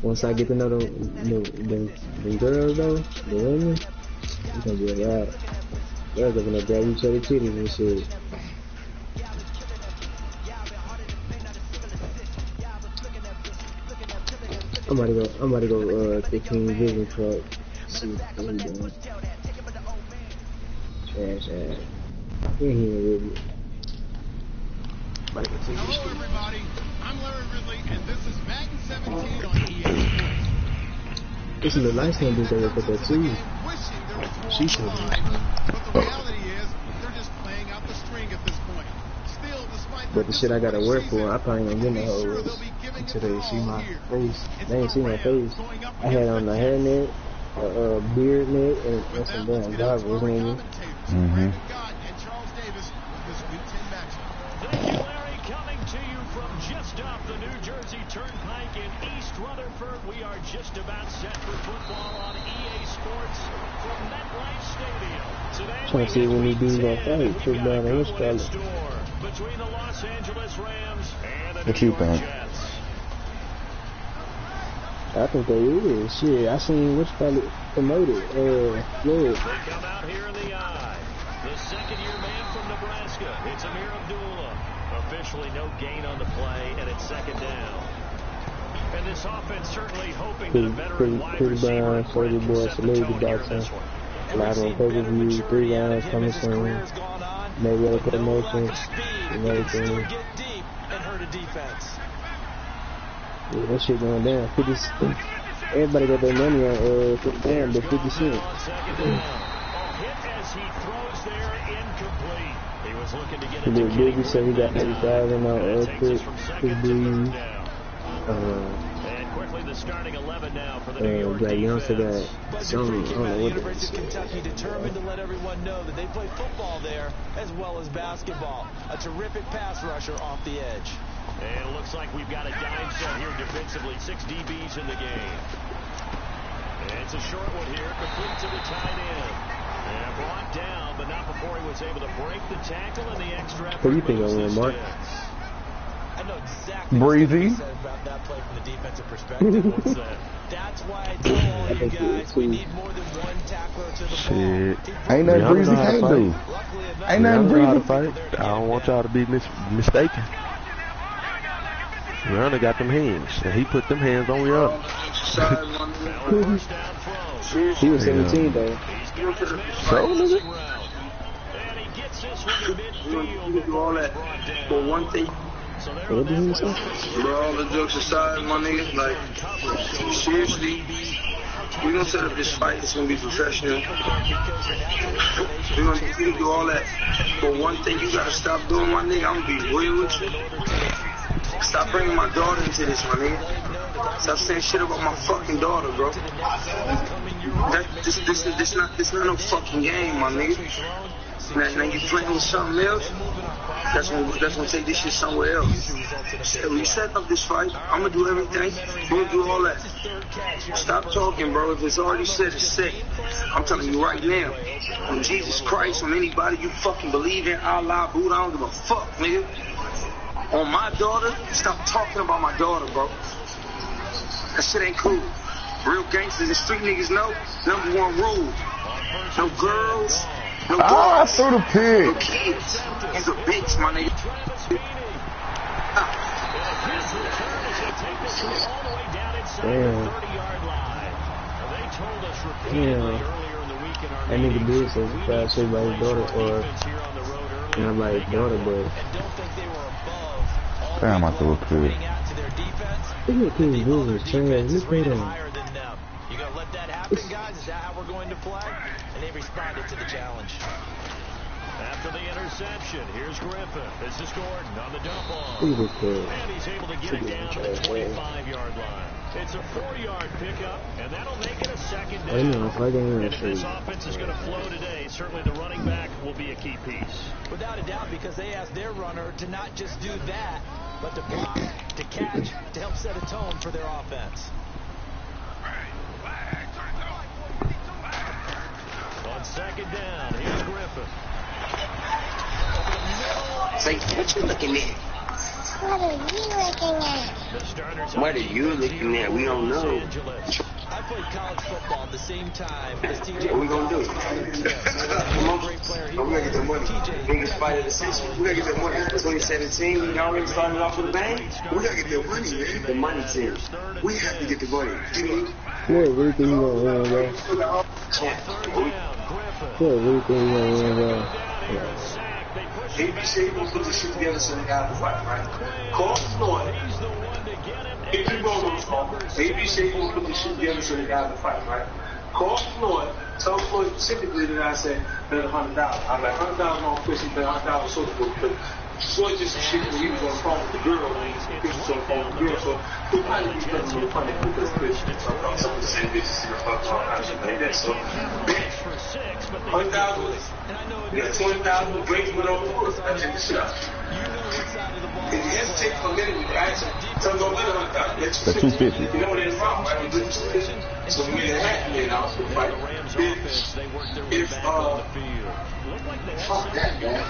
once I get to know the girls though, the women, it's gonna be alright. They're gonna grab each other titties and shit. I'm about to go to King Vision Truck. See what he doing. Trash ass. He ain't here with me. Hello everybody, I'm Larry Ridley and this is Madden 17 on EA Sports. This is the light skin dude that work at that too. She should be. But the reality is, they're just playing out the string at this point. Still, despite but the shit I gotta work for, I probably ain't getting the whole until they see my face. They ain't see my face. I had on a hairnet, a beard net, and some damn goggles on me. Mm-hmm. Thank you, Larry. Coming to you from just off the New Jersey Turnpike in East Rutherford. We are just about set for football on EA Sports from MetLife Stadium. Today, trying to see when these dudes gonna fight. Put down on this fella. Between the Los Angeles Rams and the What New you York think? Jets. I think they is. Shit, I seen which fella promoted. Floyd. They come out here in the eye. The second-year man from Nebraska. It's Amir Abdullah. Officially no gain on the play, and it's second down. And this offense certainly hoping that a veteran wide receiver can set the tone here in this one. A lot on pay-per-view, 3 rounds coming soon. Maybe other promotions and everything. Yeah, that shit going down. 50, everybody got their money on 50 down, but 50 cents. The big Biggie said he got 80,000 on Chris Breeze. And quickly the starting 11 now for the New York Black Youngster defense. got some, I don't know what it is. Kentucky determined to let everyone know that they play football there as well as basketball. A terrific pass rusher off the edge. And it looks like we've got a dime set here defensively. 6 DBs in the game. And it's a short one here, complete to the tight end. And brought down, but not before he was able to break the tackle and the extra effort. What do you think of him, Mark? I know exactly Breezy. what you said about that play from the defensive perspective. What's that? That's why I told all you guys we need more than one tackler to the Shit. ball. Ain't nothing Breezy can't do. Ain't nothing Breezy. Fight. I don't want y'all to be mistaken. Rihanna got them hands, and he put them hands on Rihanna. He was 17 though. So, nigga? You do all that, but one thing. What did he say? Bro, all the jokes aside, my nigga, like, seriously, we gonna set up this fight. It's gonna be professional. You can do all that, but one thing you gotta stop doing, my nigga. I'm gonna be real with you. Stop bringing my daughter into this, my nigga. Stop saying shit about my fucking daughter, bro. This not no fucking game, my nigga. Now you playing with something else. That's gonna take this shit somewhere else. We set up this fight. I'm gonna do everything. We'll do all that. Stop talking, bro. If it's already said, it's said. I'm telling you right now. On Jesus Christ, on anybody you fucking believe in, Allah, Buddha, I don't give a fuck, nigga. On my daughter, stop talking about my daughter, bro. That shit ain't cool. Real gangsters and street niggas know. #1 rule. No girls. No I boys. threw the pig. No kids. He's a bitch, my nigga. Damn. Yeah. That nigga did say some bad shit about his daughter, or not about his daughter, but Damn, I threw a pig. look at his moves, trash. Look at him. You gonna let that happen, guys? Is that how we're going to play? And they responded to the challenge. After the interception, here's Griffin. This is Gordon on the dump off. Look at this kid. And he's able to get it down to the 25-yard line. It's a 4-yard pickup, and that'll make it a second down. And if this offense is going to flow today, certainly the running back will be a key piece. Without a doubt, because they asked their runner to not just do that, but to block, to catch, to help set a tone for their offense. On second down, here's Griffin. Say, what you looking at? What are you looking at? What are you looking at? We don't know. I played college football at the same time as TJ. What we gonna do? Come on. Great player he We're gonna get the money. TJ, Biggest fight of the season. We gotta get the money. 2017, we already started off with a bang. We gotta get the money, man. The money team. We have to get the money. Yeah, really think you gonna win, bro. Yeah, Really think you gonna win, bro. ABC will put this shit together so they got to fight, right? Call Floyd. If you go on the phone, ABC will put this shit together so they got to fight, right? Call Floyd. Tell Floyd specifically that I said bet $100. I'm like $100 on Chris. He bet $100 so good. Floyd just shit when he was on the phone with the girl. Chris was on the phone with the girl, so he probably be feeling a little funny because Chris some of the same bitches in the fuck all kind of shit like that. So bet $100. You got 20,000 breaks with all the I take the shit out. If you hesitate for a minute with the action, tell them don't bet $100. That's 250. You know what it's from, right? We did 250. So we made a half million dollars for the fight. Fuck that, man.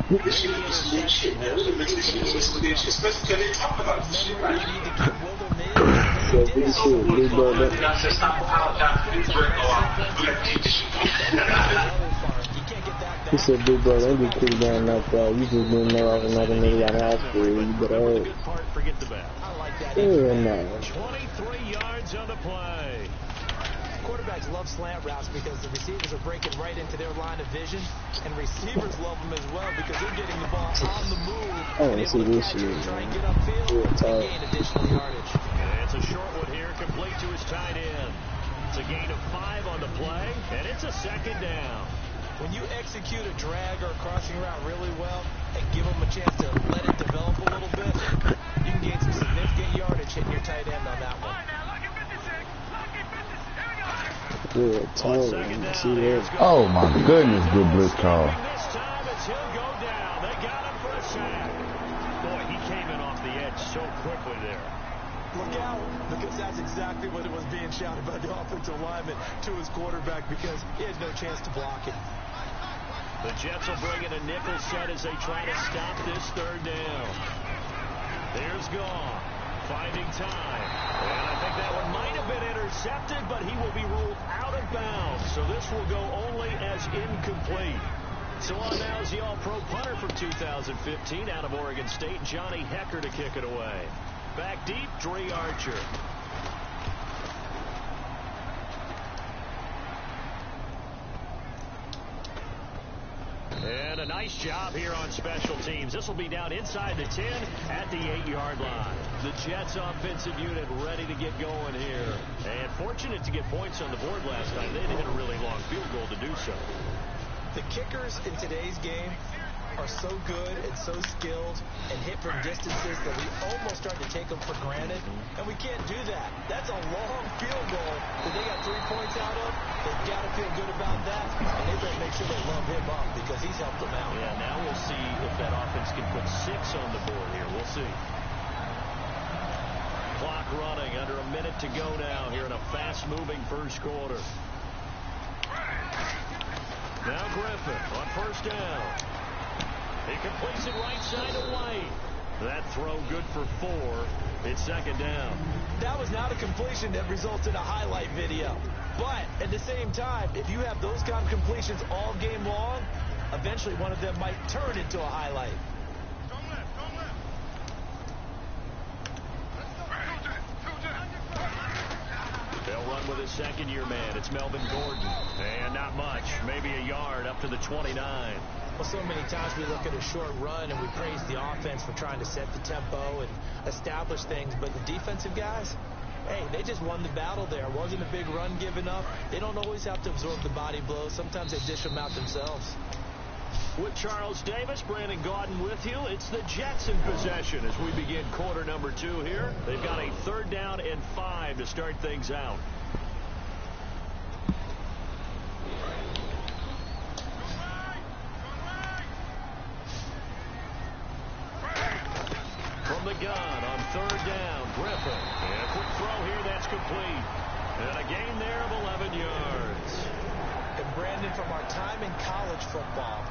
This shit is some good shit, man. This shit is some good shit, especially because they talk about this shit, right? So big shit, big brother. I said, stop apologizing. These break go out. We got to keep this shit. He said, big brother, don't get pretty down knocked out. You just didn't know I was another nigga got an ass for you. You better hurt. Hell no. 23 yards on the play. Quarterbacks love slant routes because the receivers are breaking right into their line of vision, and receivers love them as well because they're getting the ball on the move. I want to see this shit, Try and man. get upfield and Real gain additional yardage. And it's a short one here, complete to his tight end. It's a gain of 5 on the play, and it's a second down. When you execute a drag or a crossing route really well and give them a chance to let it develop a little bit, you can gain some significant yardage hitting your tight end on that one. Real tall, see that? Oh my goodness, good blitz call. This time it's he'll go down. They got him for a sack. Boy, he came in off the edge so quickly there. Look out, because that's exactly what it was being shouted by the offensive lineman to his quarterback because he had no chance to block it. The Jets will bring in a nickel set as they try to stop this third down. There's Goff, finding time. And I think that one might have been intercepted, but he will be ruled out of bounds. So this will go only as incomplete. So on now is the all-pro punter from 2015 out of Oregon State, Johnny Hecker, to kick it away. Back deep, Dre Archer. And a nice job here on special teams. This will be down inside the 10 at the 8-yard line. The Jets offensive unit ready to get going here. And fortunate to get points on the board last time. They hit a really long field goal to do so. The kickers in today's game are so good and so skilled and hit from distances that we almost start to take them for granted, and we can't do that. That's a long field goal that they got 3 points out of. They've got to feel good about that, and they better make sure they love him up because he's helped them out. Yeah, now we'll see if that offense can put 6 on the board here. We'll see. Clock running, under a minute to go now here in a fast-moving first quarter. Now Griffin on first down. He completes it right side to White. That throw good for 4. It's second down. That was not a completion that results in a highlight video. But at the same time, if you have those kind of completions all game long, eventually one of them might turn into a highlight. They'll run with his second-year man. It's Melvin Gordon. And not much. Maybe a yard up to the 29. Well, so many times we look at a short run and we praise the offense for trying to set the tempo and establish things. But the defensive guys, hey, they just won the battle there. It wasn't a big run given up. They don't always have to absorb the body blows. Sometimes they dish them out themselves. With Charles Davis, Brandon Gaudin with you. It's the Jets in possession as we begin quarter number 2 here. They've got a 3rd down and 5 to start things out. From the gun on 3rd down, Griffin. And a quick throw here that's complete. And a gain there of 11 yards. And Brandon, from our time in college football,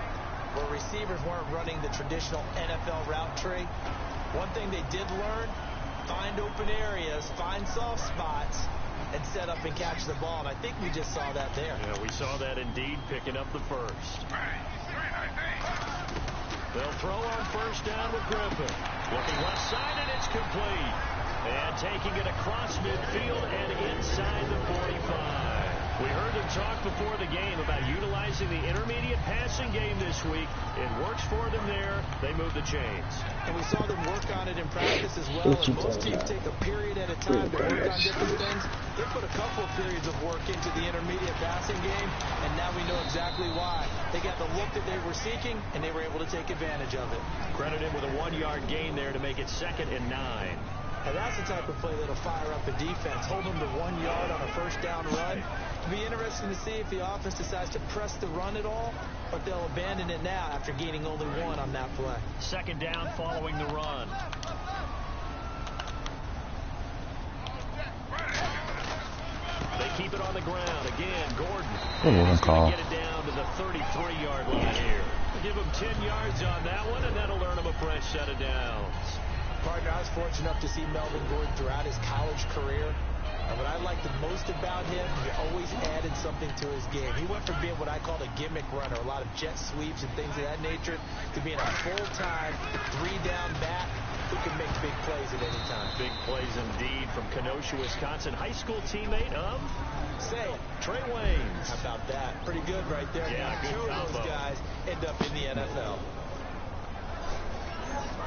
where receivers weren't running the traditional NFL route tree. One thing they did learn, find open areas, find soft spots, and set up and catch the ball. And I think we just saw that there. Yeah, we saw that indeed, picking up the first. They'll throw on first down with Griffin. Looking left side, and it's complete. And taking it across midfield and inside the 45. We heard them talk before the game about utilizing the intermediate passing game this week. It works for them there. They move the chains. And we saw them work on it in practice as well. And most teams take a period at a time to work on different things. They put a couple of periods of work into the intermediate passing game, and now we know exactly why. They got the look that they were seeking, and they were able to take advantage of it. Credit him with a 1-yard gain there to make it 2nd and 9. And that's the type of play that'll fire up a defense. Hold them to 1 yard on a first down run. It'll be interesting to see if the offense decides to press the run at all, but they'll abandon it now after gaining only 1 on that play. 2nd down following the run. They keep it on the ground. Again, Gordon is going to get it down to the 33-yard line here. Give him 10 yards on that one, and that'll earn him a fresh set of downs. Partner, I was fortunate enough to see Melvin Gordon throughout his college career. And what I liked the most about him, he always added something to his game. He went from being what I called a gimmick runner, a lot of jet sweeps and things of that nature, to being a full-time, 3-down back who can make big plays at any time. Big plays indeed from Kenosha, Wisconsin. High school teammate of? Say it. Trey Waynes. How about that? Pretty good right there. Yeah, now, good 2 of those combo. guys end up in the NFL.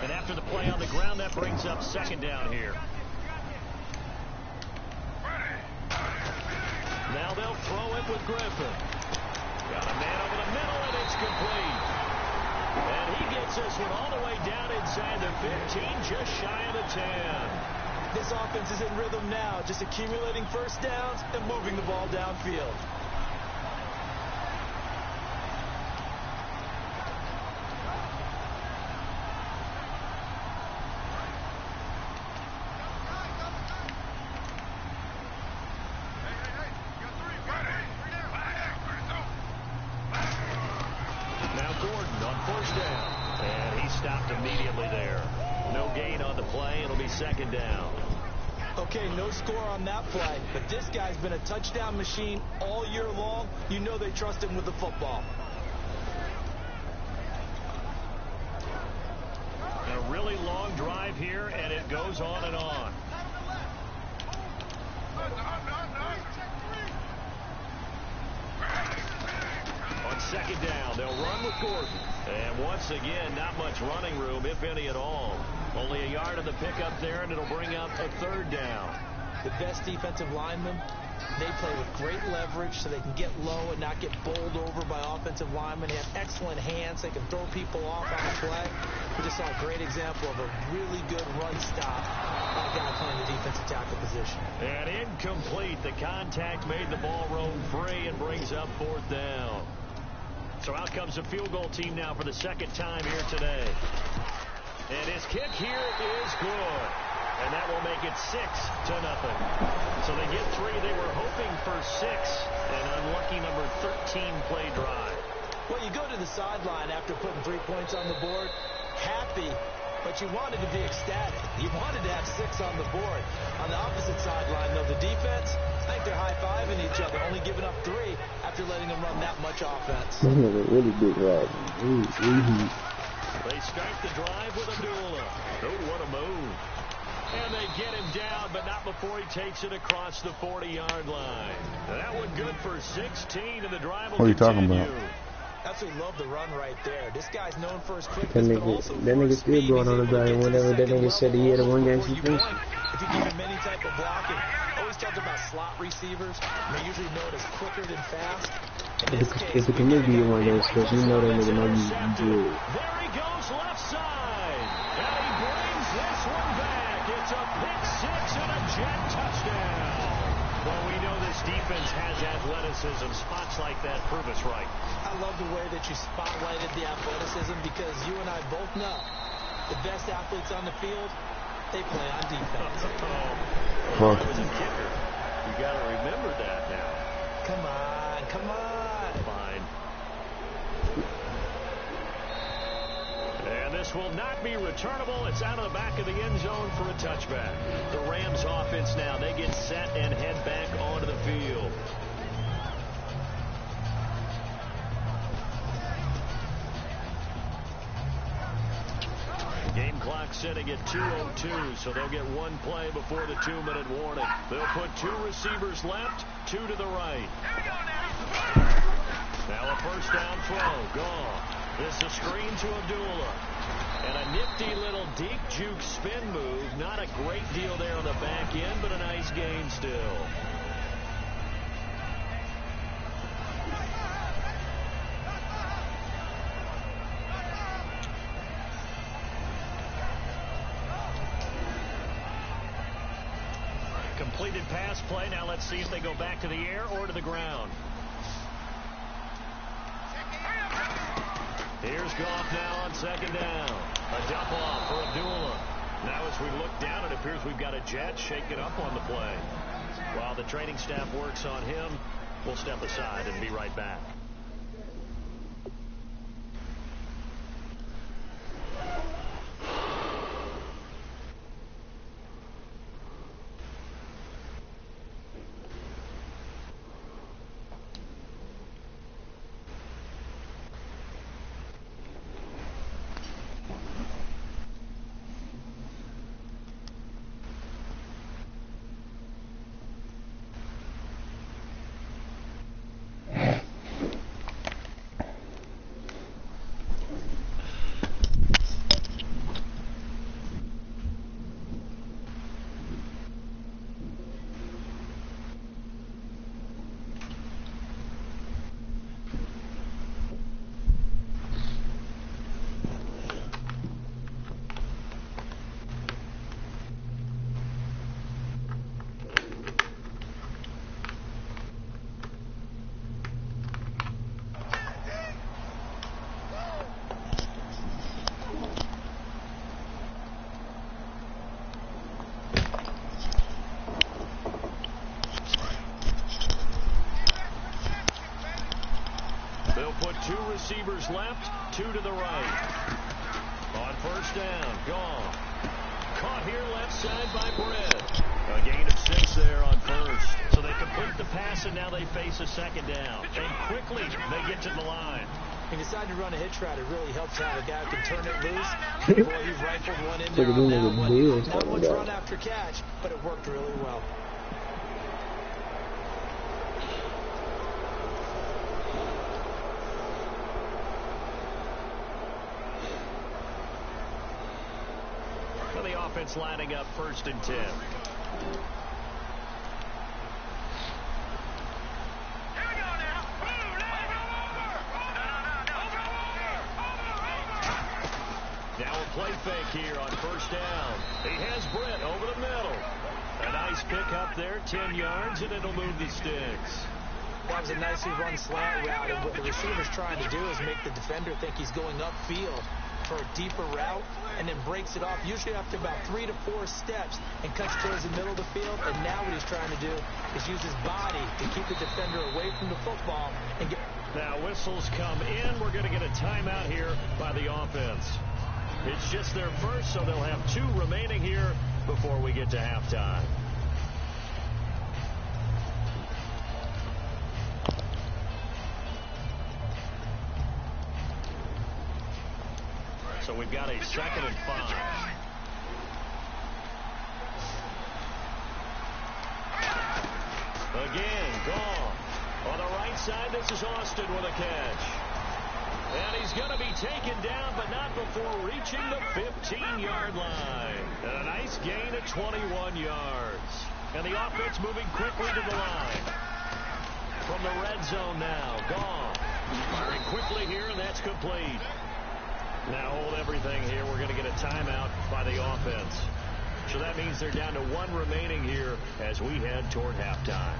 And after the play on the ground, that brings up 2nd down here. Now they'll throw it with Griffin. Got a man over the middle, and it's complete. And he gets this one all the way down inside the 15, just shy of the 10. This offense is in rhythm now, just accumulating first downs and moving the ball downfield. Okay, no score on that play, but this guy's been a touchdown machine all year long. You know they trust him with the football. A really long drive here, and it goes on and on. On 2nd down, they'll run with Gordon. And once again, not much running room, if any at all. Only a yard of the pickup there, and it'll bring up a 3rd down. The best defensive linemen, they play with great leverage so they can get low and not get bowled over by offensive linemen. They have excellent hands. They can throw people off on a play. We just saw a great example of a really good run stop by a guy playing the defensive tackle position. And incomplete. The contact made the ball roam free and brings up 4th down. So out comes the field goal team now for the 2nd time here today. And his kick here is good. And that will make it 6-0. So they get 3. They were hoping for 6. An unlucky number 13 play drive. Well, you go to the sideline after putting 3 points on the board, happy, but you wanted to be ecstatic. You wanted to have 6 on the board. On the opposite sideline, though, the defense, I think they're high-fiving each other, only giving up 3 after letting them run that much offense. This is a really big ride. They start the drive with Abdullah. Oh, what a move. And they get him down, but not before he takes it across the 40-yard line. That one good for 16, and the drive will What are you continue. talking about? Absolutely love the run right there. This guy's known for his That quickness, but also nigga still going on about it whenever that nigga said he had a 1-game suspension. If you give him any type of blocking, always talked about slot receivers. They're usually known as quicker than fast. If it can give you 1-game suspension, you know that nigga know you good. There he goes left side. And he brings this one back. It's a pick 6 and a Jet touchdown. Well, we know this defense has athleticism. Spots like that prove us right. I love the way that you spotlighted the athleticism because you and I both know the best athletes on the field, they play on defense. Well, I was a kicker. You got to remember that now. Come on, come on. Fine. pass will not be returnable. It's out of the back of the end zone for a touchback. The Rams offense now, they get set and head back onto the field. Game clock sitting at 2:02, so they'll get one play before the 2-minute warning. They'll put 2 receivers left, 2 to the right. Now a first down throw, gone. This is a screen to Abdullah. And a nifty little deep juke spin move. Not a great deal there on the back end, but a nice gain still. Completed pass play. Now let's see if they go back to the air or to the ground. Here's Goff now on second down. A dump off for Abdullah. Now as we look down, it appears we've got a Jet shaken up on the play. While the training staff works on him, we'll step aside and be right back. They'll put 2 receivers left, 2 to the right. On first down, gone. Caught here left side by Brett. A gain of 6 there on first. So they complete the pass, and now they face a second down. And quickly, they get to the line. He decided to run a hitch route. It really helps have a guy who can turn it loose. Boy, he rifled one in there on that one. Not much run after catch, but it worked really well. For the offense lining up 1st and 10. Now a play fake here on first down. He has Brett over the middle. A nice pickup there, 10 yards, and it'll move the sticks. That was a nicely run slant route, and what the receiver's trying to do is make the defender think he's going upfield for a deeper route, and then breaks it off, usually after about 3 to 4 steps, and cuts towards the middle of the field. And now what he's trying to do is use his body to keep the defender away from the football and get. Now whistles come in. We're going to get a timeout here by the offense. It's just their first, so they'll have 2 remaining here before we get to halftime. So we've got a 2nd and 5. Again, gone. On the right side, this is Austin with a catch. And he's going to be taken down, but not before reaching the 15-yard line. And a nice gain of 21 yards. And the offense moving quickly to the line. From the red zone now, gone. Firing quickly here, and that's complete. Now hold everything here. We're going to get a timeout by the offense. So that means they're down to 1 remaining here as we head toward halftime.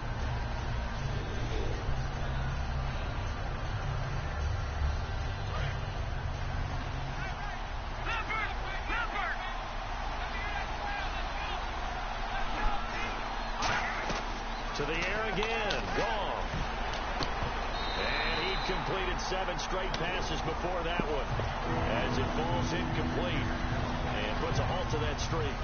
To the air again. Gone. And he completed 7 straight passes before that one, as it falls incomplete and puts a halt to that streak.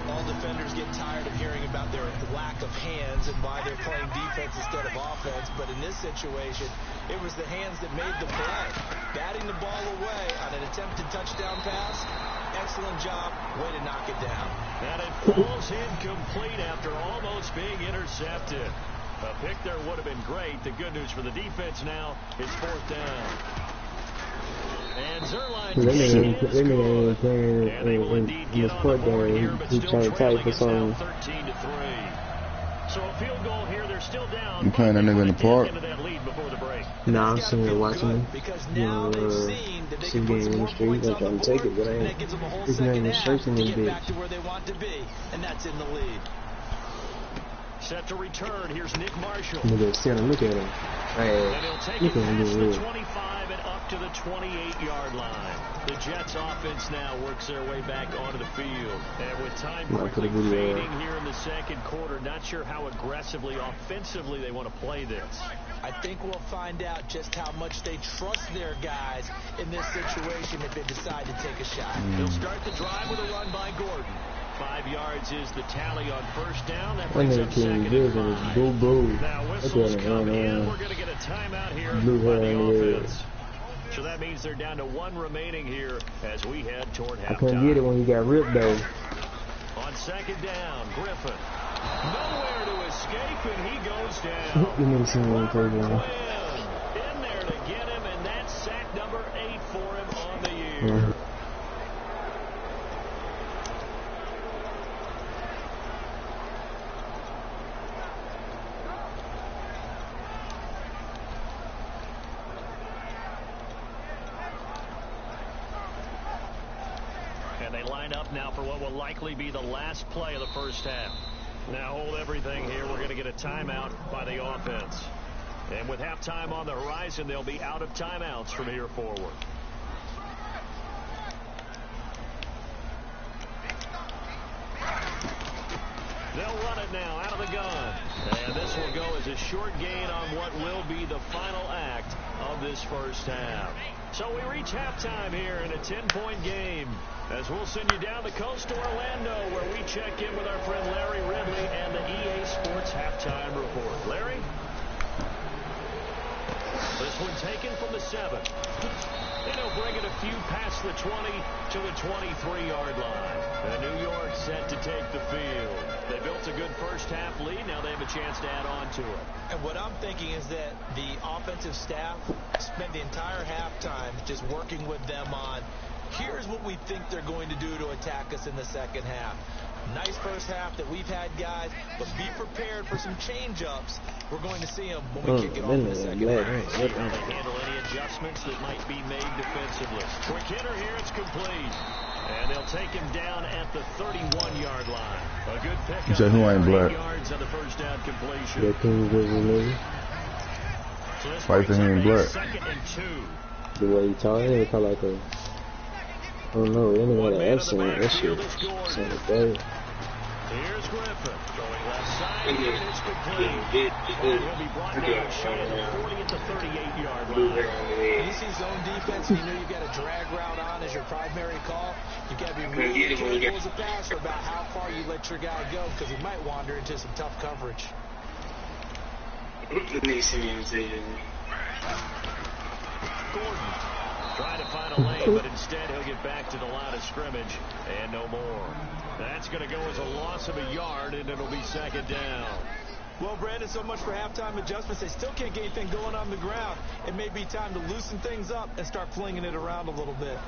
All defenders get tired of hearing about their lack of hands and why they're playing defense instead of offense. But in this situation, it was the hands that made the play. Batting the ball away on an attempted touchdown pass. Excellent job. Way to knock it down. And it falls incomplete after almost being intercepted. A pick there would have been great. The good news for the defense now is 4th down. And Zerline they made him playing in the sport game. He trying to type for something. 13-3. So a field goal here. They're still down. You playing that nigga in the park? Nah, I'm sitting here watching him. See game in the street. I'm trying to take it, but I ain't. There's nothing in shirts in this bitch. And that's in the lead. Set to return. Here's Nick Marshall. Look at him. And he'll take it past the 25 and up to the 28-yard line. The Jets offense now works their way back onto the field. And with time quickly fading here in the second quarter, not sure how aggressively, offensively they want to play this. I think we'll find out just how much they trust their guys in this situation if they decide to take a shot. They'll start the drive with a run by Gordon. 5 yards is the tally on first down. That One brings nigga up came second good and and 5. boo boo. Now whistles come in. We're going to get a timeout here Blue by hair the on the offense. So that means they're down to 1 remaining here as we head toward halftime. I couldn't get it when he got ripped though. On second down, Griffin. Nowhere to escape, and he goes down. You need to see me in first In there to get him, and that's sack number 8 for him on the year. And they line up now for what will likely be the last play of the first half. Now hold everything here. We're going to get a timeout by the offense. And with halftime on the horizon, they'll be out of timeouts from here forward. They'll run it now out of the gun. And this will go as a short gain on what will be the final act of this first half. So we reach halftime here in a 10-point game, as we'll send you down the coast to Orlando, where we check in with our friend Larry Ridley and the EA Sports Halftime Report. Larry? This one taken from the 7. And he'll bring it a few past the 20 to the 23-yard line. And New York set to take the field. They built a good first half lead. Now they have a chance to add on to it. And what I'm thinking is that the offensive staff spent the entire halftime just working with them on, here's what we think they're going to do to attack us in the second half. Nice first half that we've had, guys, but be prepared for some change-ups. We're going to see them when we kick it off in the second half. See how they handle any adjustments that might be made defensively. Quick hitter here, it's complete. And they'll take him down at the 31-yard line. A good pickup. Say who ain't black? Yards on the first down completion. That thing was amazing. So this Why is he ain't black? 2nd and 2. The way he talking, it felt like a, I don't know, any kind of accent. That shit sounded bad. Here's Griffin going left side, and it's complete. And he'll be brought down short of the 40 at the 38-yard line. When you see zone defense and you know you've got a drag route on as your primary call, you've got to be really careful as a passer about how far you let your guy go, because he might wander into some tough coverage. Gordon trying to find a lane, but instead he'll get back to the line of scrimmage and no more. That's going to go as a loss of a yard, and it'll be second down. Well, Brandon, so much for halftime adjustments. They still can't get anything going on the ground. It may be time to loosen things up and start flinging it around a little bit.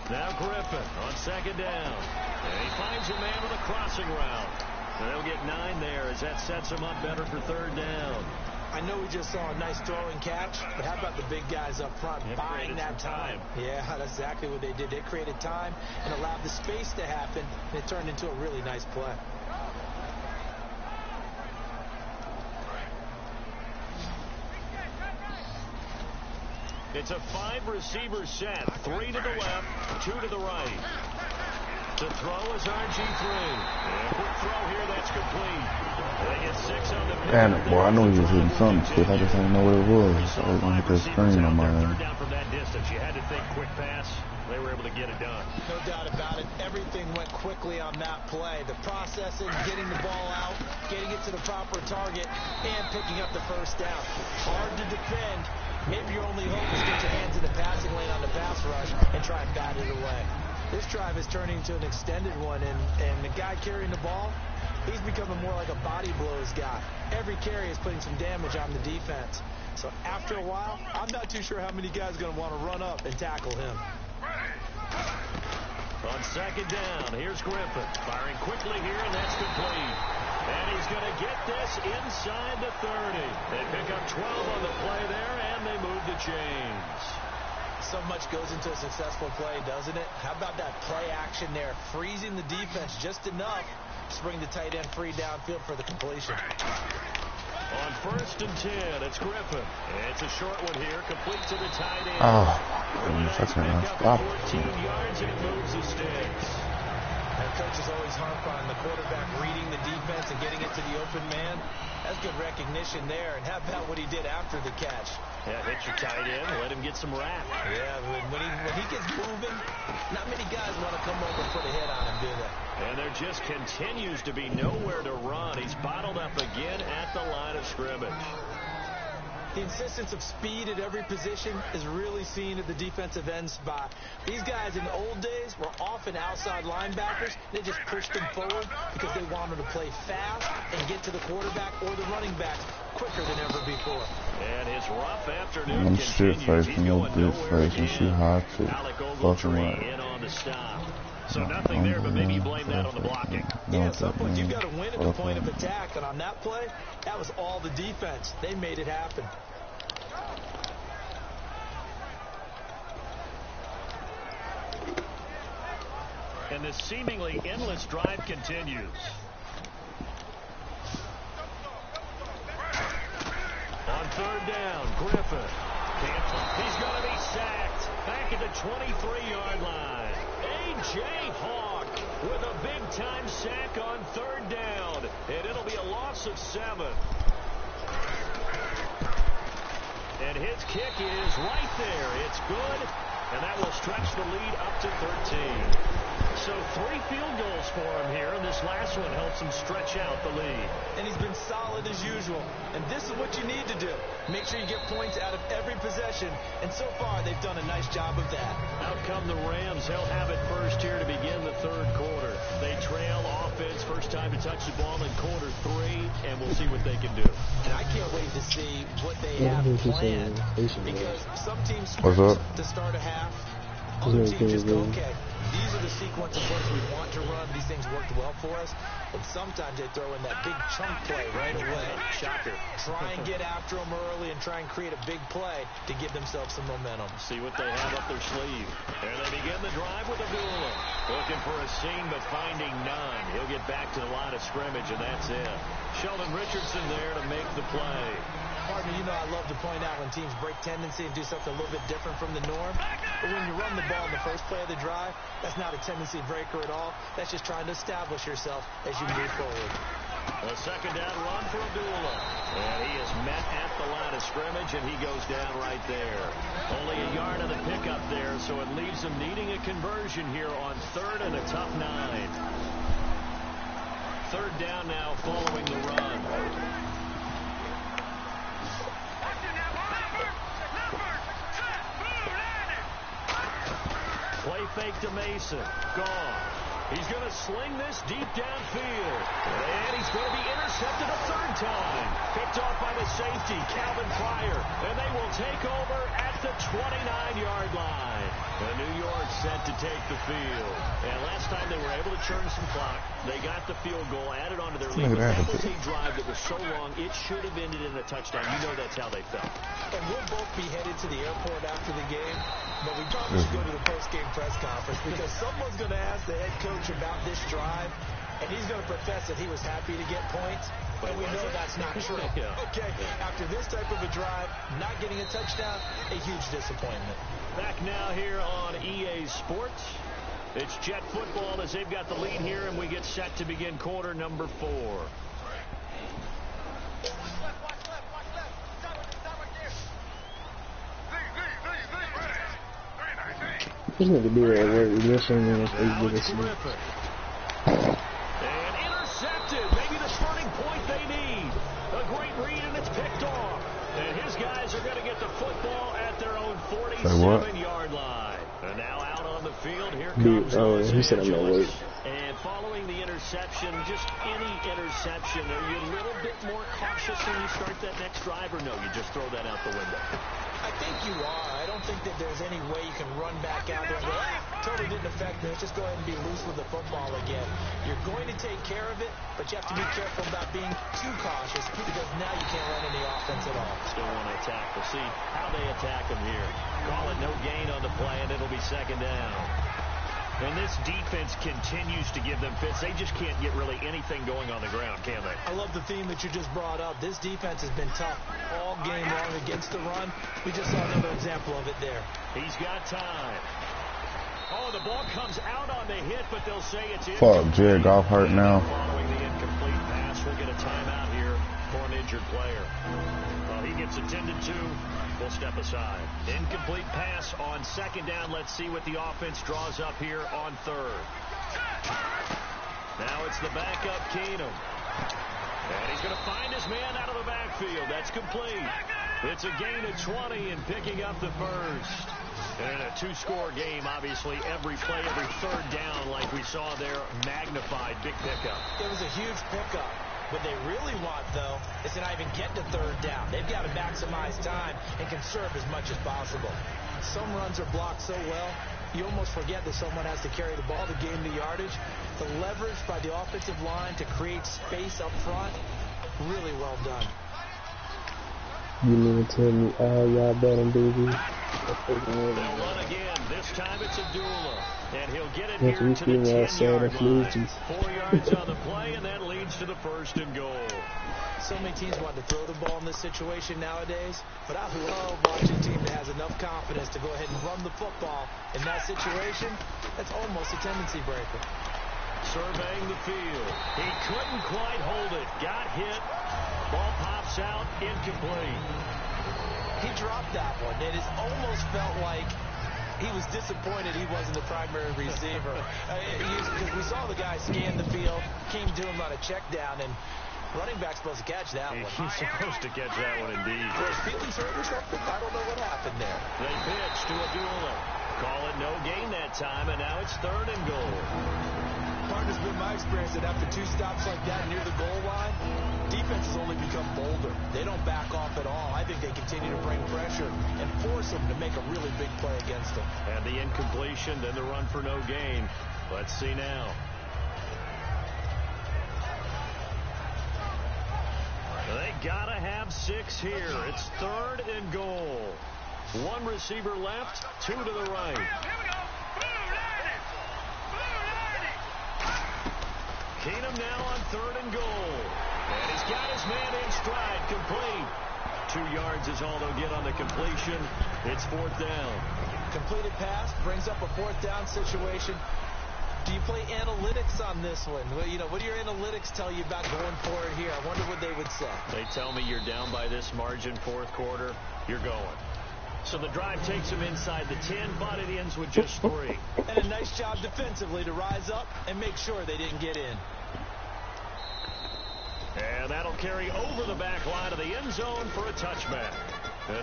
Now Griffin on second down. And he finds a man with a crossing route. And they'll get 9 there as that sets him up better for third down. I know we just saw a nice throwing catch, but how about the big guys up front buying that time? Yeah, that's exactly what they did. They created time and allowed the space to happen, and it turned into a really nice play. It's a 5-receiver set. 3 to the left, 2 to the right. To throw is RG3. And quick throw here, that's complete. They get 6 on the Damn it, boy. I knew he was hitting something, shit. I just didn't know what it was. So I was gonna hit that screen on my third end. down from that distance. You had to think quick pass. They were able to get it done. No doubt about it. Everything went quickly on that play. The processing, getting the ball out, getting it to the proper target, and picking up the first down. Hard to defend. Maybe your only hope is get your hands in the passing lane on the pass rush and try and bat it away. This drive is turning into an extended one, and the guy carrying the ball, he's becoming more like a body blows guy. Every carry is putting some damage on the defense. So after a while, I'm not too sure how many guys are going to want to run up and tackle him. On second down, here's Griffin. Firing quickly here, and that's complete. And he's going to get this inside the 30. They pick up 12 on the play there, and they move the chains. So much goes into a successful play, doesn't it? How about that play action there? Freezing the defense just enough to bring the tight end free downfield for the completion. On 1st and 10, it's Griffin. It's a short one here, complete to the tight end. Oh, goodness, I can't stop. 14 yards, and it moves the sticks. And coaches always harp on the quarterback reading the defense and getting it to the open man. That's good recognition there. And how about what he did after the catch? Yeah, hit your tight end, let him get some rap. Yeah, when he gets moving, not many guys want to come over and put a hit on him, do they? And there just continues to be nowhere to run. He's bottled up again at the line of scrimmage. The insistence of speed at every position is really seen at the defensive end spot. These guys in the old days were often outside linebackers. They just pushed them forward because they wanted to play fast and get to the quarterback or the running backs quicker than ever before. And his rough afternoon I'm shit continues. facing your bitch face and she hot too. Fucking right. In on the stop. So nothing there, but maybe you blame that on the blocking. Yeah, at some point you've got to win at the point of attack, and on that play, that was all the defense. They made it happen. And this seemingly endless drive continues. On 3rd down, Griffin. He's going to be sacked. Back at the 23-yard line. A.J. Hawk with a big-time sack on 3rd down. And it'll be a loss of 7. And his kick is right there. It's good. And that will stretch the lead up to 13. So 3 field goals for him here, and this last one helps him stretch out the lead. And he's been solid as usual. And this is what you need to do. Make sure you get points out of every possession. And so far, they've done a nice job of that. Out come the Rams. They'll have it first here to begin the 3rd quarter. They trail offense, first time to touch the ball in quarter 3, and we'll see what they can do. And I can't wait to see what they have planned. Because some teams script to start a half. Other teams just go, okay, these are the sequence of plays we want to run. These things worked well for us. And sometimes they throw in that big chunk play right away. Shocker. Try and get after them early and try and create a big play to give themselves some momentum. See what they have up their sleeve. And they begin the drive with Abdullah. Looking for a seam, but finding none. He'll get back to the line of scrimmage, and that's it. Sheldon Richardson there to make the play. Partner, you know I love to point out when teams break tendency and do something a little bit different from the norm. But when you run the ball in the first play of the drive, that's not a tendency breaker at all. That's just trying to establish yourself as you move forward. A 2nd down run for Abdullah. And he is met at the line of scrimmage, and he goes down right there. Only a yard of the pickup there, so it leaves him needing a conversion here on 3rd and a tough 9. 3rd down now following the run. Play fake to Mason. Gone. He's going to sling this deep downfield. And he's going to be intercepted a 3rd time. Picked off by the safety, Calvin Pryor. And they will take over at the 29-yard line. And New York set to take the field. And last time they were able to churn some clock. They got the field goal added onto their lead. But that was a drive that was so long, it should have ended in a touchdown. You know that's how they felt. And we'll both be headed to the airport after the game. But we probably should go to the post-game press conference because someone's going to ask the head coach about this drive, and he's going to profess that he was happy to get points, but we know that's not true. Okay, after this type of a drive, not getting a touchdown, a huge disappointment. Back now here on EA Sports. It's Jet football as they've got the lead here, and we get set to begin quarter number 4. This nigga be at work listening and they get a sleep. And intercepted. Maybe the turning point they need. A great read, and it's picked off. And his guys are going to get the football at their own 47-yard line. And now out on the field, here comes Los Angeles. And following the interception, just any interception, are you a little bit more cautious when you start that next drive, or no, you just throw that out the window? I think you are. I don't think that there's any way you can run back out there and go, totally didn't affect me. Let's just go ahead and be loose with the football again. You're going to take care of it, but you have to be careful about being too cautious because now you can't run any offense at all. Still want to attack. We'll see how they attack them here. Call it no gain on the play, and it'll be second down. And this defense continues to give them fits. They just can't get really anything going on the ground, can they? I love the theme that you just brought up. This defense has been tough all game long against the run. We just saw another example of it there. He's got time. Oh, the ball comes out on the hit, but they'll say it's in. Fuck, Jared Goff hurt now. Following the incomplete pass, we'll get a timeout here for an injured player. Well, he gets attended to. We'll step aside. Incomplete pass on second down. Let's see what the offense draws up here on third. Now it's the backup Keenum. And he's going to find his man out of the backfield. That's complete. It's a gain of 20 and picking up the first. And a two-score game, obviously, every play, every third down, like we saw there, magnified, big pickup. It was a huge pickup. What they really want, though, is to not even get to third down. They've got to maximize time and conserve as much as possible. Some runs are blocked so well, you almost forget that someone has to carry the ball to gain the yardage. The leverage by the offensive line to create space up front, really well done. You mean to tell me all y'all betting, baby? They'll run again. This time it's Abdullah. And he'll get it here to the 10-yard line. 4 yards on the play, and that leads to the first and goal. So many teams want to throw the ball in this situation nowadays, but I love watching a team that has enough confidence to go ahead and run the football in that situation. That's almost a tendency breaker. Surveying the field. He couldn't quite hold it. Got hit. Ball pops out. Incomplete. He dropped that one. It has almost felt like he was disappointed he wasn't the primary receiver. Because we saw the guy scan the field, came to him on a check down, and running back's supposed to catch that one. He's supposed to catch that one indeed. Was feelings hurt or something? I don't know what happened there. They pitch to Abdullah. Call it no gain that time, and now it's third and goal. Partner's been my experience that after two stops like that near the goal line, defense has only become bolder. They don't back off at all. I think they continue to bring pressure and force them to make a really big play against them. And the incompletion, then the run for no gain. Let's see now. They gotta have 6 here. It's third and goal. 1 receiver left, 2 to the right. Keenum now on third and goal. And he's got his man in stride, complete. 2 yards is all they'll get on the completion. It's fourth down. Completed pass brings up a fourth down situation. Do you play analytics on this one? Well, you know, what do your analytics tell you about going for it here? I wonder what they would say. They tell me you're down by this margin, fourth quarter, you're going. So the drive takes them inside the 10, but it ends with just 3. And a nice job defensively to rise up and make sure they didn't get in. And that'll carry over the back line of the end zone for a touchback.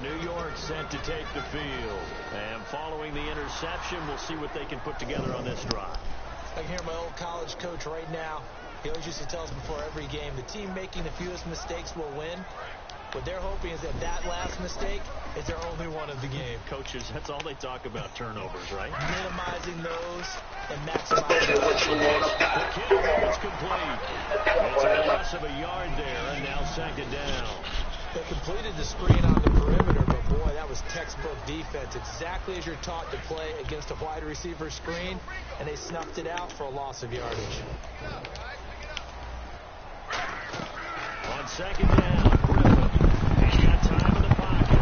New York sent to take the field. And following the interception, we'll see what they can put together on this drive. I can hear my old college coach right now. He always used to tell us before every game, the team making the fewest mistakes will win. What they're hoping is that that last mistake is their only one of the game. Coaches, that's all they talk about, turnovers, right? Minimizing those and maximizing those. The kick is complete. It's a loss of a yard there, and now second down. They completed the screen on the perimeter, but boy, that was textbook defense. Exactly as you're taught to play against a wide receiver screen, and they snuffed it out for a loss of yardage. On second down, Griffin. He's got time in the pocket.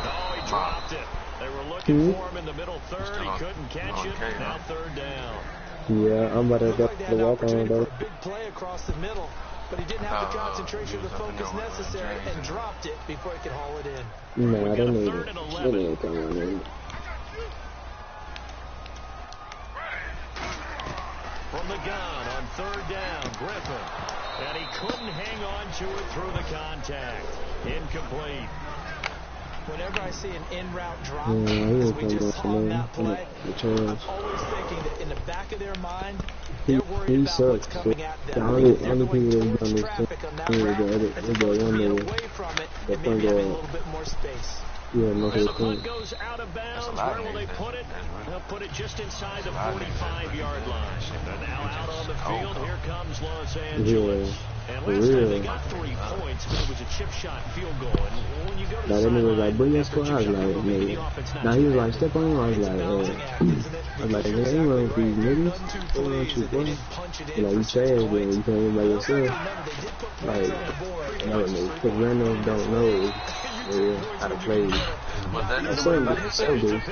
Oh, he dropped it. They were looking for him in the middle third. He couldn't catch it. Now third down. Yeah, I'm about to go to walk on though. Big play across the middle, but he didn't have the concentration or the focus necessary and dropped it before he could haul it in. No, I don't need it. It ain't coming in. From the gun on third down, Griffin. And he couldn't hang on to it through the contact. Incomplete. Whenever I see an in-route drop, as we just saw in that play, I'm always thinking that in the back of their mind, they're worried about what's coming at them. They're going towards traffic on that route, and so they're being away from it and maybe having a little bit more space. Yeah, no, the punt goes out of bounds. Where will they put it? They'll put it just inside the 45-yard line. And now out on the field, here comes Los Angeles. And last time they got 3 points, but it was a chip shot field goal. And when you go to the sideline, was like, bring that score. I was like, nigga. Now he was like, step on. I was like, I was like, nigga, ain't run with these niggas. What run with you, boy? Like, you trash, then you can't win by yourself. Like, no, nigga, because randoms don't know how to play. That's some dude.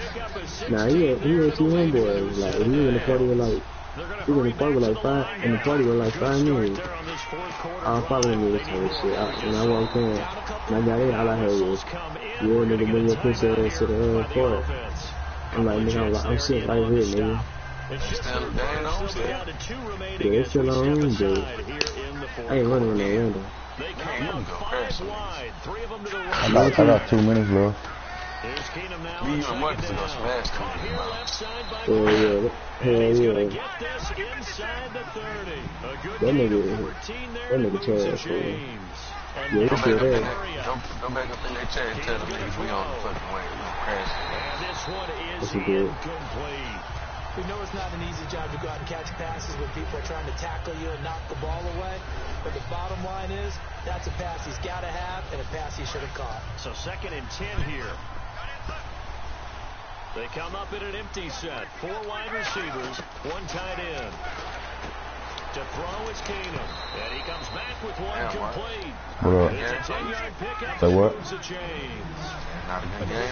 Nah, he had 2 homeboys. Like, he was in the party with like, he was in the party with like 5 minutes. All 5 of them niggas told shit. When I walked in, and I got in, all I heard was, yeah, nigga, bring your pussy ass to the court. I'm like, nigga, I'm sitting right here, nigga. Yeah, it's still on, dude. I ain't running with no window. I got 2 minutes left. Me and Mark is gonna smash him. Hell yeah. That nigga trash, bro. Yeah, he's still there. Don't back up in their chair and tell them niggas we on the fucking way. We gonna crash. This one is incomplete. We know it's not an easy job to go out and catch passes when people are trying to tackle you and knock the ball away. But the bottom line is, that's a pass he's got to have and a pass he should have caught. So 2nd and 10 here. They come up in an empty set. 4 wide receivers, 1 tight end. To throw is Keenum. And he comes back with 1 complete. It's a 10-yard pickup. Say what? The chains. Not a good game.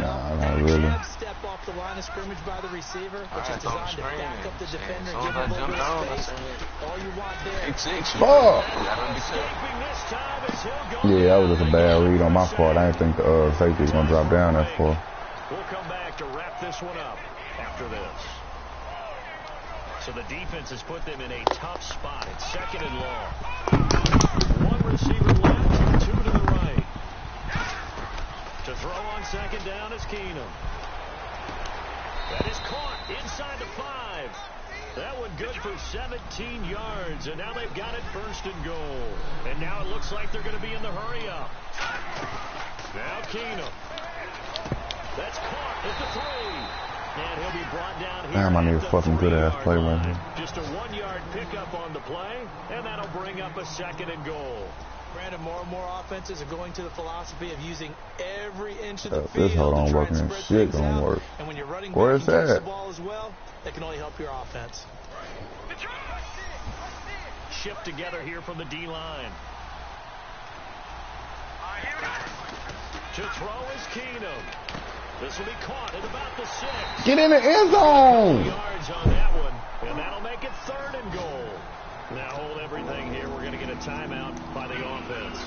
Nah, not really. Step off the line of scrimmage by the receiver, which is designed to back up the defender, give him a little bit of space. All you want there. Fuck! Yeah, that was just a bad read on my part. I didn't think the safety was gonna drop down that far. We'll come back to wrap this one up after this. So the defense has put them in a tough spot. It's 2nd and long. 1 receiver left, 2 to the right. To throw on 2nd down is Keenum. That is caught inside the 5. That one good for 17 yards. And now they've got it 1st and goal. And now it looks like they're going to be in the hurry up. Now Keenum. That's caught at the 3. And he'll be brought down here. Damn, I need a fucking good ass play right here. Just a 1-yard pickup on the play, and that'll bring up a 2nd and goal. Granted, more and more offenses are going to the philosophy of using every inch of the field. This hold on working and shit don't work. And when you're running where is that? The ball as well, that can only help your offense. Shift together here from the D-line. To throw is Keenum. This will be caught at about the 6. Get in the end zone. Yards on that one, and that'll make it 3rd and goal. Now hold everything here. We're going to get a timeout by the offense.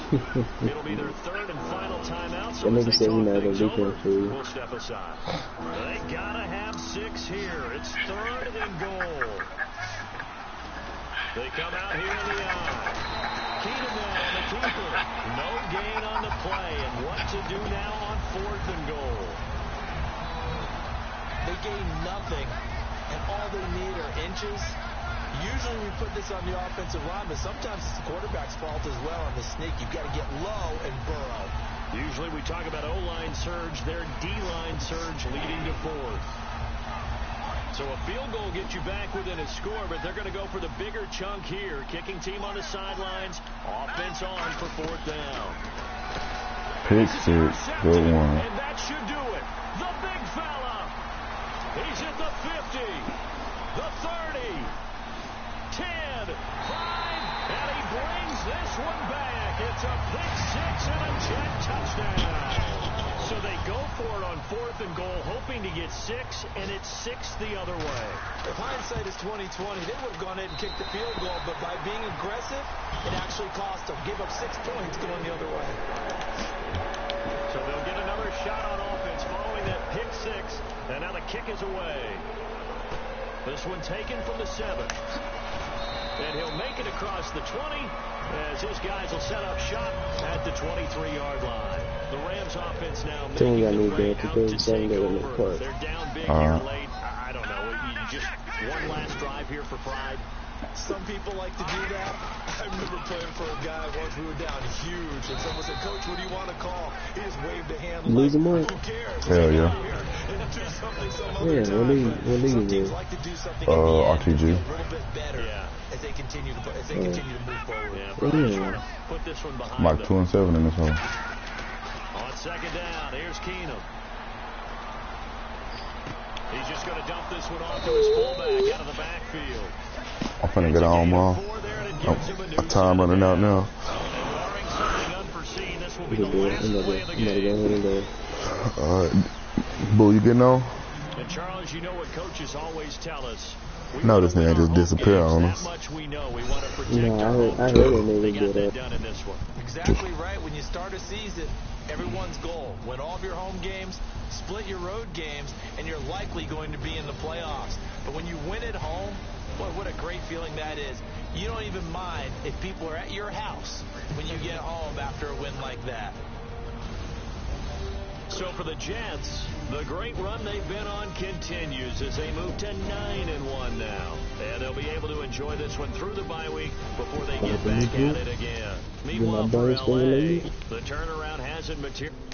It'll be their 3rd and final timeout. So as they talk things over, we'll step aside. They gotta have 6 here. It's 3rd and goal. They come out here in the eye. Keenum now on the keeper. No gain on the play, and what to do now on 4th and goal. They gain nothing, and all they need are inches. Usually we put this on the offensive line, but sometimes it's the quarterback's fault as well on the sneak. You've got to get low and burrow. Usually we talk about O-line surge, their D-line surge leading to 4th. So a field goal gets you back within a score, but they're going to go for the bigger chunk here. Kicking team on the sidelines, offense on for 4th down. Pick 6, good one. And that should do it. The big fella. He's at the 50, the 30, 10, 5, and he brings this one back. It's a pick six and a Jet touchdown. So they go for it on 4th and goal, hoping to get 6, and it's 6 the other way. If hindsight is 20/20, they would have gone ahead and kicked the field goal, but by being aggressive, it actually cost them. Give up 6 points going the other way. So they'll get another shot on offense following that pick 6, and now the kick is away. This one taken from the 7. And he'll make it across the 20 as his guys will set up shop at the 23-yard line. The Rams offense now making the right out to take over. They're down big here late. I don't know. Just one last drive here for pride. Some people like to do that. I remember playing for a guy once. We were down huge, and someone said, "Coach, what do you want to call?" He just waved a hand. Lose more. Who cares? Hell yeah. What league is it? Like to do something RTG. a little bit better as they continue to move forward. Yeah, probably trying to put this one behind Like them. 2-7 in this one. On 2nd down, here's Keenum. He's just going to dump this one off to his fullback out of the backfield. I'm finna get on tomorrow. Time running out now. Barring something unforeseen, this will be the last play of the game. Alright. Boo, you getting on? And Charles, you know what coaches always tell us. No, this nigga just disappeared on us. That much we know. We want to protect I heard it They nigga got did that done in this one. Exactly right. When you start a season, everyone's goal: win all of your home games, split your road games, and you're likely going to be in the playoffs. But when you win at home, boy, what a great feeling that is. You don't even mind if people are at your house when you get home after a win like that. So for the Jets, the great run they've been on continues as they move to 9-1 now. And they'll be able to enjoy this one through the bye week before they get back at it again. Meanwhile, for LA, the turnaround hasn't materialized.